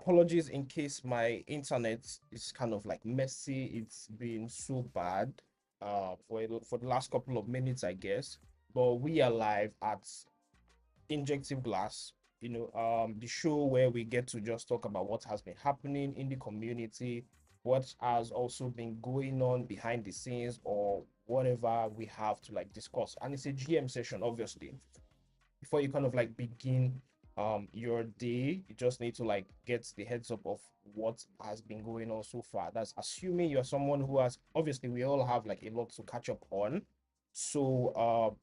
Apologies in case my internet is kind of like messy. It's been so bad for the last couple of minutes, I guess. But we are live at Injective Glass, the show where we get to just talk about what has been happening in the community, what has also been going on behind the scenes, or whatever we have to like discuss. And it's a GM session, obviously. Before you kind of like begin your day, you just need to like get the heads up of what has been going on so far. That's assuming you're someone who has, obviously we all have like a lot to catch up on. So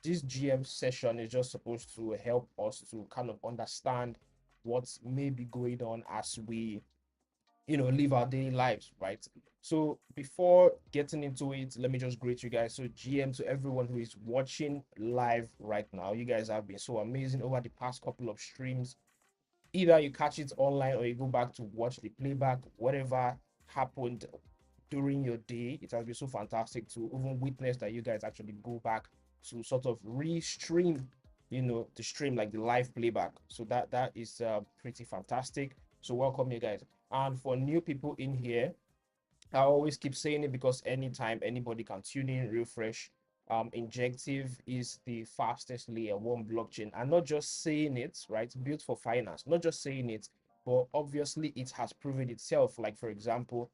this GM session is just supposed to help us to kind of understand what's maybe going on as we live our daily lives, right? So before getting into it, let me just greet you guys. So GM to everyone who is watching live right now. You guys have been so amazing over the past couple of streams. Either you catch it online or you go back to watch the playback, whatever happened during your day. It has been so fantastic to even witness that you guys actually go back to sort of re-stream, the stream, like the live playback. So that is pretty fantastic. So welcome you guys. And for new people in here, I always keep saying it because anytime anybody can tune in, refresh. Injective is the fastest layer one blockchain, and not just saying it, right? Built for finance, not just saying it, but obviously it has proven itself. Like, for example,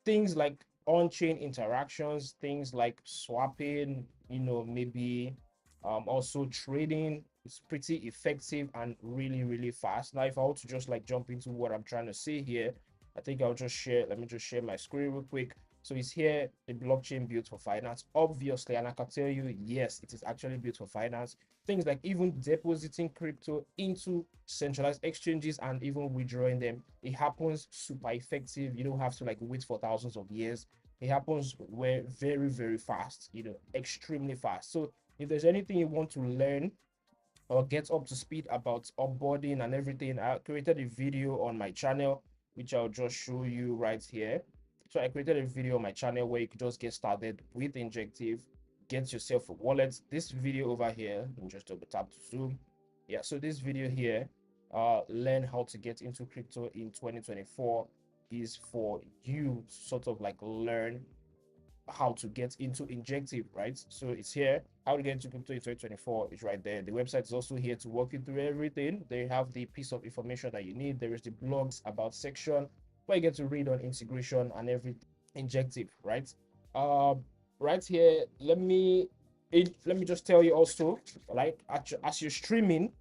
things like on-chain interactions, things like swapping, maybe also trading. It's pretty effective and really, really fast. Now, if I were to just like jump into what I'm trying to say here, I think I'll just share, let me just share my screen real quick. So it's here, the blockchain built for finance, obviously, and I can tell you, yes, it is actually built for finance. Things like even depositing crypto into centralized exchanges and even withdrawing them, it happens super effective. You don't have to like wait for thousands of years. It happens where very, very fast, extremely fast. So if there's anything you want to learn or get up to speed about onboarding and everything, I created a video on my channel, which I'll just show you right here. So I created a video on my channel where you could just get started with Injective, get yourself a wallet. This video over here, let me just double tap to zoom. Yeah, so this video here, learn how to get into crypto in 2024, is for you to sort of like learn how to get into Injective, right? So it's here. How to get into crypto in 2024 is right there. The website is also here to walk you through everything. They have the piece of information that you need. There is the blogs about section where you get to read on integration and everything. Injective, right? Right here, let me just tell you also, like as you're streaming,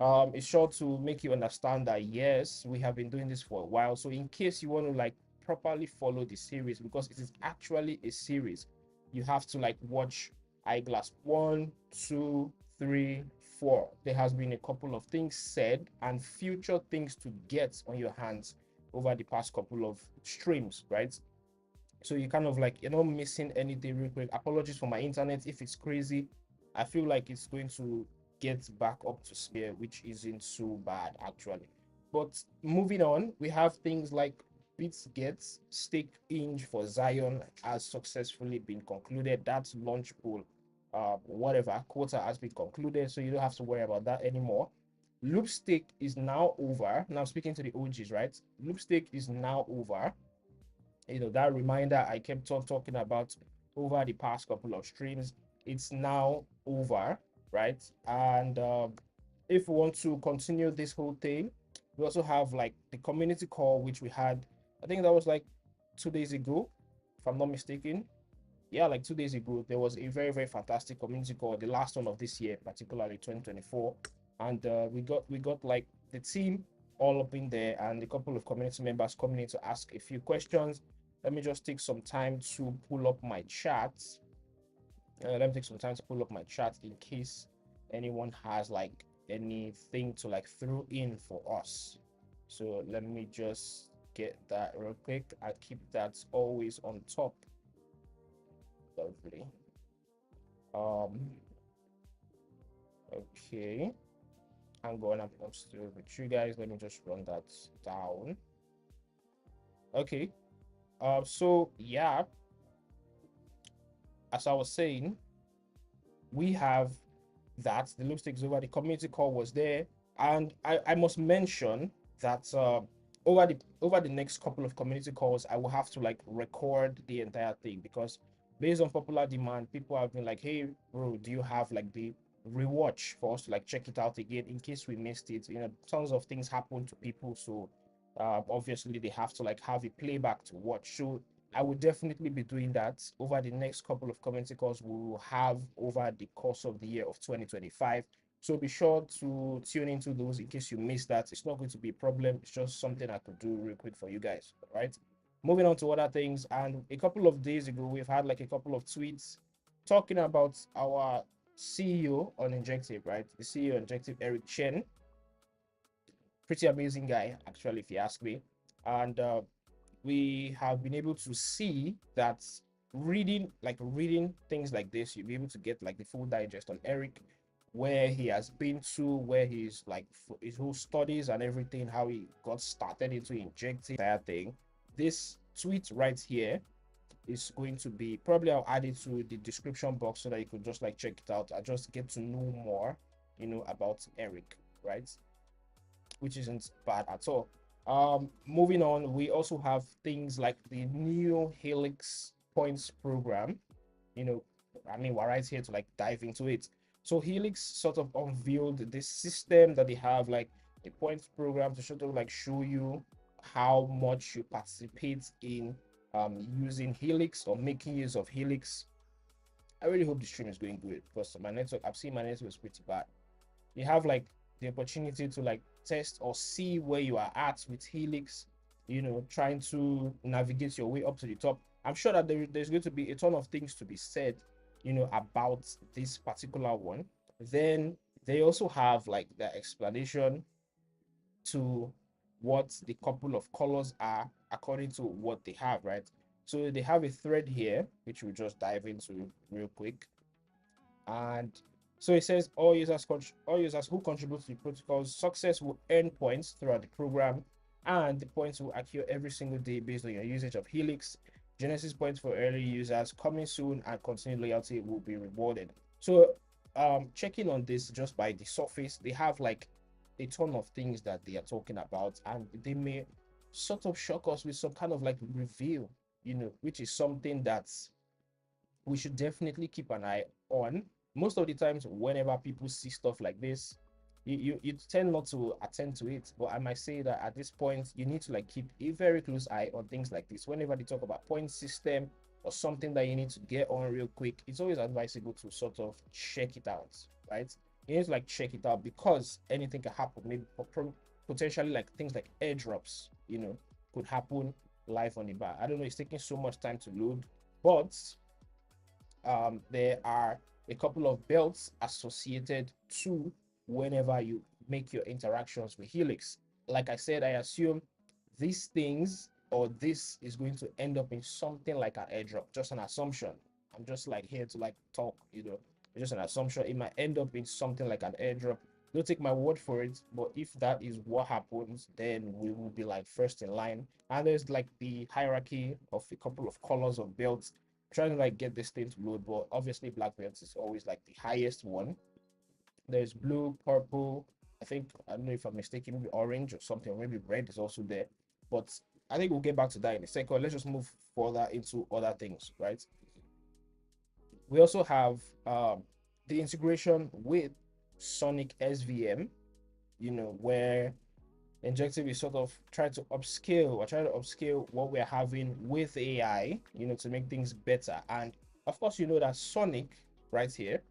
it's sure to make you understand that yes, we have been doing this for a while. So in case you want to like properly follow the series, because it is actually a series, you have to like watch eyeglass 1, 2, 3, 4. There has been a couple of things said and future things to get on your hands over the past couple of streams, right? So you kind of like you're not missing anything real quick. Apologies for my internet if it's crazy. I feel like it's going to get back up to speed, which isn't so bad actually. But moving on, we have things like BitGet stake inj for Zion has successfully been concluded. That's launch pool, whatever quota has been concluded, so you don't have to worry about that anymore. Loop stake is now over. Now speaking to the OGs, right? Loop stake is now over. That reminder I kept on talking about over the past couple of streams, it's now over, right? And if we want to continue this whole thing, we also have like the community call, which we had, I think that was like 2 days ago, if I'm not mistaken. Yeah, like 2 days ago, there was a very, very fantastic community call, the last one of this year, particularly 2024. And we got like the team all up in there and a couple of community members coming in to ask a few questions. Let me just take some time to pull up my chat. Let me take some time to pull up my chat in case anyone has like anything to like throw in for us. So let me just get that real quick. I keep that always on top. Lovely. Um, okay. I'm going up still with you guys. Let me just run that down. Okay. So yeah, as I was saying, we have that the stakes over. The community call was there, and I must mention that over the next couple of community calls, I will have to like record the entire thing, because based on popular demand, people have been like, hey bro, do you have like the rewatch for us to like check it out again in case we missed it? Tons of things happen to people, so obviously they have to like have a playback to watch. So I will definitely be doing that over the next couple of community calls we will have over the course of the year of 2025. So be sure to tune into those in case you missed that. It's not going to be a problem. It's just something I could do real quick for you guys. All right. Moving on to other things. And a couple of days ago, we've had like a couple of tweets talking about our CEO on Injective, right? The CEO on Injective, Eric Chen. Pretty amazing guy, actually, if you ask me. And we have been able to see that reading things like this, you'll be able to get like the full digest on Eric, where he has been to, where he's like his whole studies and everything, how he got started into injecting that thing. This tweet right here is going to be, probably I'll add it to the description box so that you could just like check it out and just get to know more, about Eric, right? Which isn't bad at all. Moving on, we also have things like the new Helix points program. You know, I mean, we're right here to like dive into it. So Helix sort of unveiled this system that they have, like a points program to sort of like show you how much you participate in using Helix or making use of Helix. I really hope the stream is going good, because my network, I've seen my network is pretty bad. You have like the opportunity to like test or see where you are at with Helix, trying to navigate your way up to the top. I'm sure that there's going to be a ton of things to be said, about this particular one. Then they also have like the explanation to what the couple of colors are according to what they have, right? So they have a thread here, which we'll just dive into real quick. And so it says all users who contribute to the protocol's success will earn points throughout the program, and the points will accrue every single day based on your usage of Helix. Genesis points for early users coming soon, and continued loyalty will be rewarded. So checking on this just by the surface, they have like a ton of things that they are talking about, and they may sort of shock us with some kind of like reveal, which is something that's we should definitely keep an eye on. Most of the times, whenever people see stuff like this, you tend not to attend to it. But I might say that at this point, you need to like keep a very close eye on things like this. Whenever they talk about point system or something that you need to get on real quick, it's always advisable to sort of check it out, right? You need to like check it out, because anything can happen. Maybe potentially like things like airdrops, could happen live on the bar. I don't know, it's taking so much time to load, but there are a couple of belts associated to whenever you make your interactions with Helix. Like I said, I assume these things or this is going to end up in something like an airdrop, just an assumption. I'm just like here to like talk, it's just an assumption. It might end up in something like an airdrop. Don't take my word for it, but if that is what happens, then we will be like first in line. And there's like the hierarchy of a couple of colors of belts, trying to like get this thing to load, but obviously black belts is always like the highest one. There's blue, purple, I don't know if I'm mistaken, maybe orange or something, or maybe red is also there. But I think we'll get back to that in a second. Let's just move further into other things, right? We also have the integration with Sonic SVM, where Injective is sort of trying to upscale what we're having with AI, to make things better. And of course, you know that Sonic right here,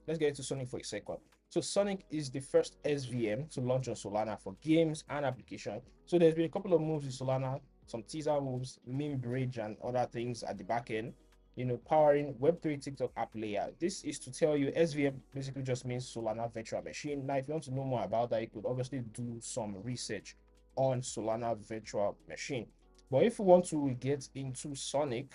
let's get into Sonic for a second. So Sonic is the first SVM to launch on Solana for games and application. So there's been a couple of moves in Solana, some teaser moves, meme bridge, and other things at the back end, powering Web3 TikTok app layer. This is to tell you SVM basically just means Solana virtual machine. Now, if you want to know more about that, you could obviously do some research on Solana virtual machine. But if you want to get into Sonic,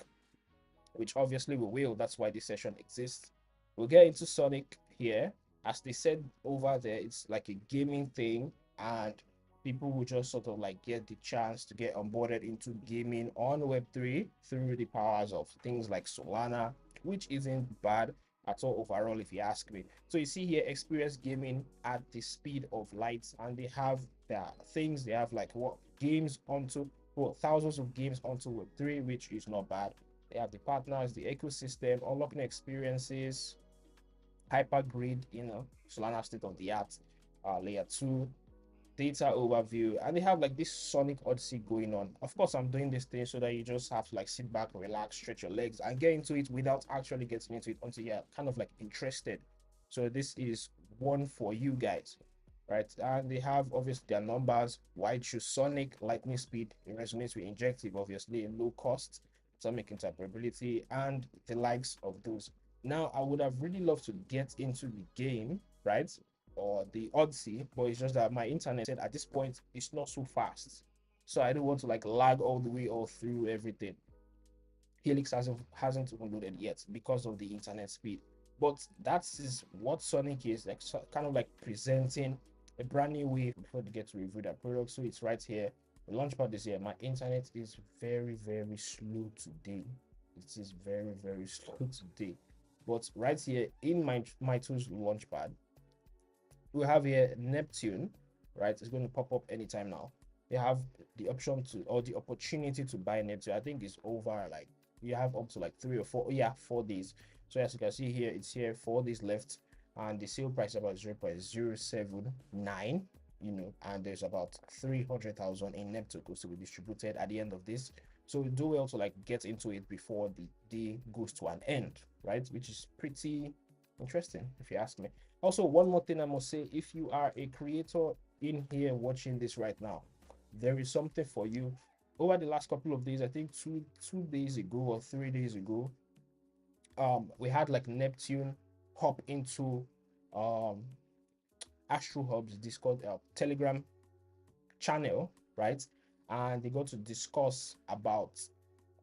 which obviously we will, that's why this session exists, we'll get into Sonic here. As they said over there, it's like a gaming thing, and people will just sort of like get the chance to get onboarded into gaming on Web3 through the powers of things like Solana, which isn't bad. at all overall, if you ask me. So you see here, experience gaming at the speed of light, and they have their things. They have like what games onto, well, thousands of games onto Web3, which is not bad. They have the partners, the ecosystem, unlocking experiences, hypergrid, Solana state of the art, layer 2, data overview, and they have like this Sonic Odyssey going on. Of course, I'm doing this thing so that you just have to like sit back, relax, stretch your legs, and get into it without actually getting into it until you're kind of like interested. So this is one for you guys, right? And they have obviously their numbers: wide choose Sonic, lightning speed, it resonates with injective, obviously low cost, atomic interoperability, and the likes of those. Now, I would have really loved to get into the game, right? Or the Odyssey, but it's just that my internet at this point is not so fast. So I don't want to like lag all the way all through everything. Helix hasn't even loaded yet because of the internet speed. But that is what Sonic is like, kind of like presenting a brand new way before they get to review that product. So it's right here. The launchpad is here. My internet is very, very slow today. It is very, very slow today. But right here in my tools launchpad, we have here Neptune, right? It's going to pop up anytime now. You have the option to, or the opportunity to buy Neptune. I think it's over, like you have up to like 3 or 4, yeah, 4 days. So as you can see here, it's here 4 days left, and the sale price is about 0.079, and there's about 300,000 in Neptune to be distributed at the end of this. So do well to like get into it before the day goes to an end, right? Which is pretty interesting if you ask me. Also, one more thing I must say: if you are a creator in here watching this right now, there is something for you. Over the last couple of days, I think two days ago or 3 days ago, we had like Neptune hop into um Astro Hub's Discord, Telegram channel, right? And they got to discuss about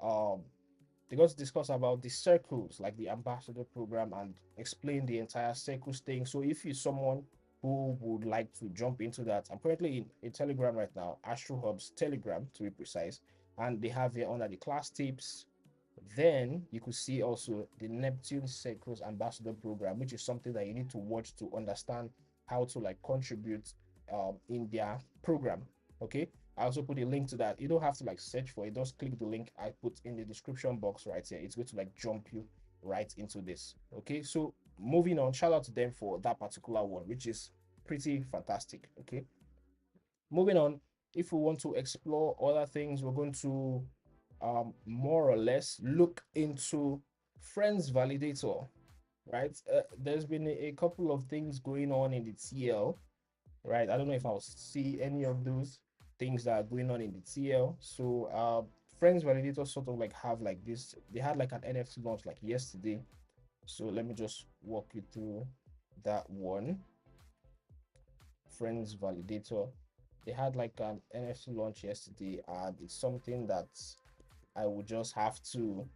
um the circles, like the ambassador program, and explain the entire circles thing. So if you're someone who would like to jump into that, I'm currently in Telegram right now, Astro Hub's Telegram to be precise, and they have here under the class tips. Then you could see also the Neptune Circles Ambassador Program, which is something that you need to watch to understand how to like contribute in their program. Okay. I also put a link to that. You don't have to like search for it. Just click the link I put in the description box right here. It's going to like jump you right into this. Okay. So moving on, shout out to them for that particular one, which is pretty fantastic. Okay. Moving on, if we want to explore other things, we're going to more or less look into Friends Validator, right? There's been a couple of things going on in the TL, right? I don't know if I'll see any of those things that are going on in the TL. So Friends Validator sort of like have like this, they had like an NFT launch like yesterday. So let me just walk you through that one. Friends Validator, they had like an NFT launch yesterday, and it's something that I would just have to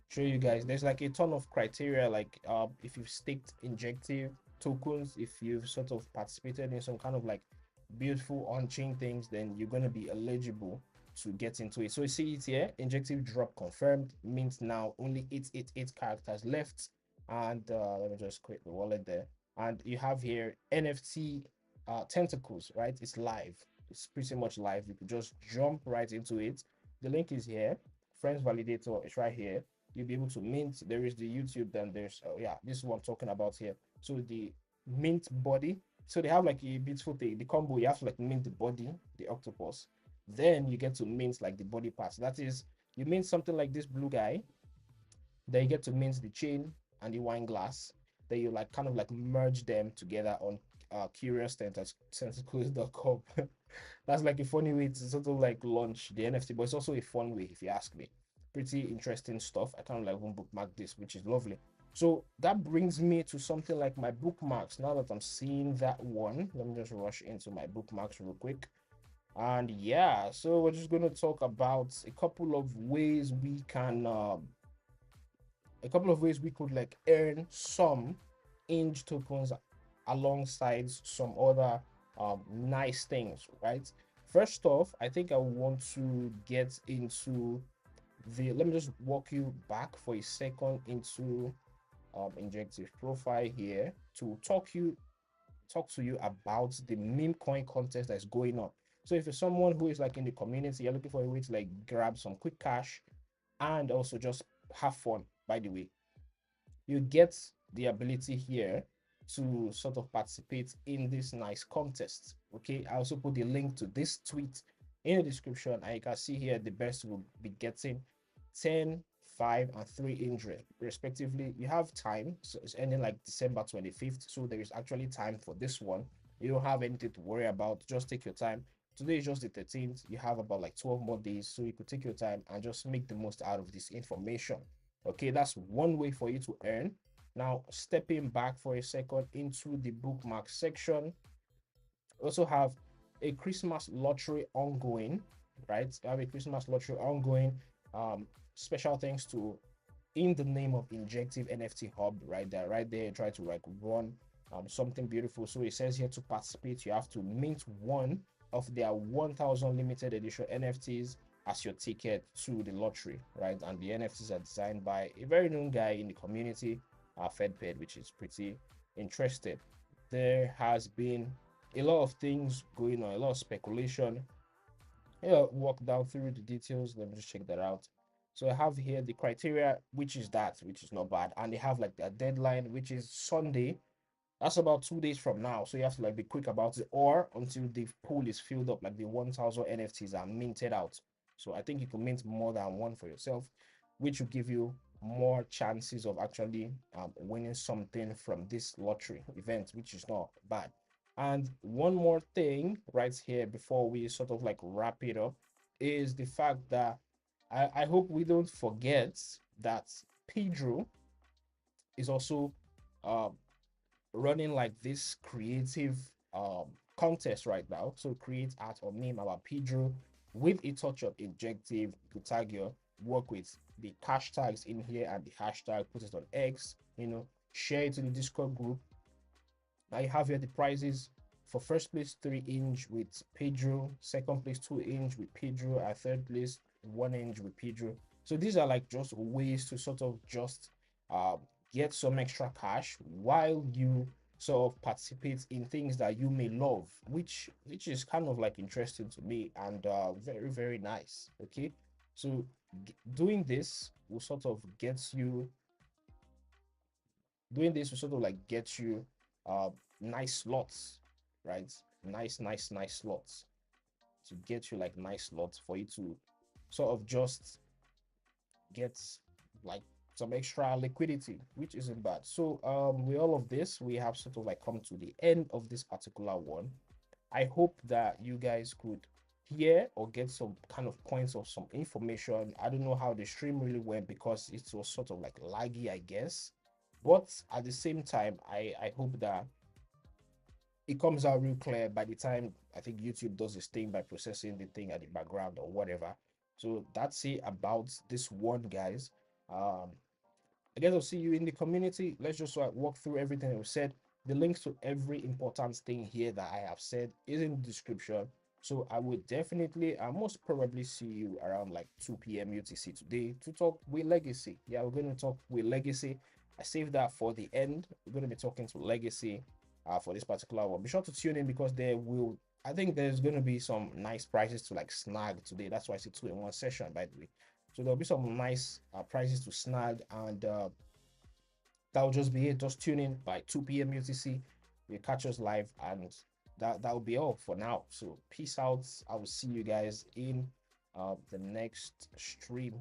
show you guys. There's like a ton of criteria, like if you've staked injective tokens, if you've sort of participated in some kind of like beautiful on-chain things, then you're going to be eligible to get into it. So you see it here, injective drop confirmed, means now only 888 characters left. And let me just quit the wallet there, and you have here NFT tentacles, right? It's live, it's pretty much live. You could just jump right into it. The link is here. Friends Validator is right here. You'll be able to mint. There is the YouTube, then there's yeah, this is what I'm talking about here. So the mint body, so they have like a beautiful thing, the combo. You have to like mint the body, the octopus, then you get to mint like the body parts. That is, you mint something like this blue guy, then you get to mint the chain and the wine glass. Then you like kind of like merge them together on curious tentacles.com. That's like a funny way to sort of like launch the NFT, but it's also a fun way if you ask me. Pretty interesting stuff. I kind of like won't bookmark this, which is lovely. So that brings me to something like my bookmarks. Now that I'm seeing that one, let me just rush into my bookmarks real quick. And yeah, so we're just going to talk about a couple of ways we can we could like earn some INJ tokens alongside some other nice things, right? First off, I think I want to get into let me just walk you back for a second into injective profile here to talk to you about the meme coin contest that's going on. So if you're someone who is like in the community, you're looking for a way to like grab some quick cash and also just have fun, by the way, you get the ability here to sort of participate in this nice contest. Okay, I also put the link to this tweet in the description, and you can see here the best will be getting 10, 5, and 3 injury respectively. You have time, so it's ending like December 25th, so there is actually time for this one. You don't have anything to worry about, just take your time. Today is just the 13th. You have about like 12 more days, so you could take your time and just make the most out of this information. Okay, that's one way for you to earn. Now, stepping back for a second into the bookmark section, also have a Christmas lottery ongoing, right? I have a Christmas lottery ongoing. Special thanks to In the Name of Injective NFT Hub, right there, right there, try to like run something beautiful. So it says here to participate, you have to mint one of their 1000 limited edition NFTs as your ticket to the lottery, right? And the NFTs are designed by a very known guy in the community, FedPed, which is pretty interesting. There has been a lot of things going on, a lot of speculation. Yeah, walk down through the details. Let me just check that out. So I have here the criteria, which is that, which is not bad, and they have like a deadline, which is Sunday. That's about 2 days from now. So you have to like be quick about it, or until the pool is filled up, like the 1000 NFTs are minted out. So I think you can mint more than one for yourself, which will give you more chances of actually winning something from this lottery event, which is not bad. And one more thing right here before we sort of like wrap it up is the fact that I hope we don't forget that Pedro is also uh, running like this creative contest right now. So create art or meme about Pedro with a touch of injective. You could tag your work with the hashtags in here and the hashtag, put it on X, share it to the Discord group. Now you have here the prizes for first place 3 inch with Pedro, second place 2 inch with Pedro, and third place 1 inch with Pedro. So these are like just ways to sort of just uh, get some extra cash while you sort of participate in things that you may love, which is kind of like interesting to me and very very nice. Okay, so doing this will sort of get you doing this will sort of like get you uh nice slots, right? Nice slots to get you like nice slots for you to sort of just get like some extra liquidity, which isn't bad. So with all of this, we have sort of like come to the end of this particular one. I hope that you guys could hear or get some kind of points of some information. I don't know how the stream really went because it was sort of like laggy, I guess. But at the same time, I hope that it comes out real clear by the time I think YouTube does its thing by processing the thing at the background or whatever. So that's it about this one, guys. Um, I guess I'll see you in the community. Let's just walk through everything I've said. The links to every important thing here that I have said is in the description. So I would definitely, I most probably see you around like 2 p.m. UTC today to talk with Legacy. Yeah, we're going to talk with Legacy. I saved that for the end. We're going to be talking to Legacy for this particular one. Be sure to tune in because I think there's going to be some nice prizes to like snag today. That's why I said 2 in 1 session, by the way. So there'll be some nice prizes to snag, and that'll just be it. Just tune in by 2 p.m. UTC. You catch us live, and that'll be all for now. So peace out. I will see you guys in the next stream.